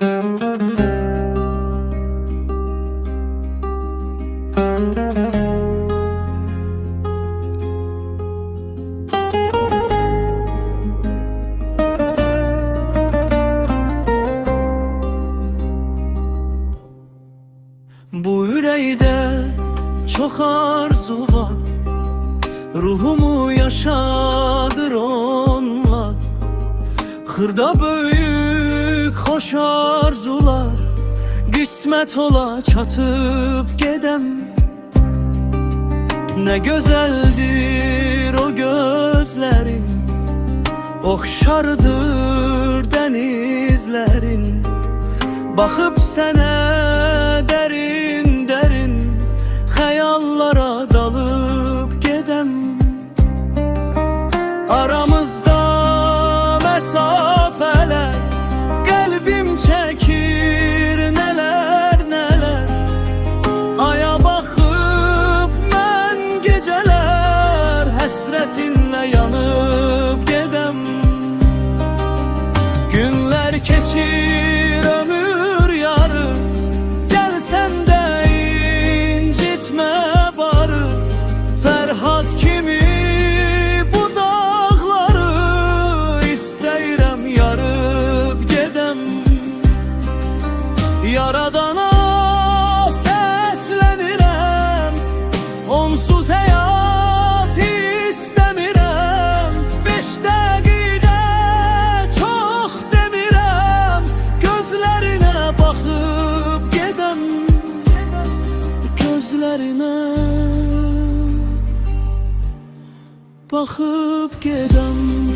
Bu yüreğde çok arzu var, ruhumu yaşadır onlar. Xırda böyük hoş arzular, qismət ola çatıp gedəm. Ne güzeldir o gözlerin, oxşardır denizlerin. Bakıp sənə derin derin xəyallara dalıp gedəm. Aramızda mesafələr, qəlbim çəkir nələr nələr. Aya baxıb mən gecələr həsrətinlə yanıb gedəm. Günlər keçir ömür yarı, gəlsən də incitmə barı. Fərhad kimi bu dağları istəyirəm yarıb gedəm. Yaradana səslənirəm, onsuz həyat istəmirəm. 5 dəqiqə çox demirəm, gözlərinə baxıb gedəm. Gözlərinə baxıb gedəm.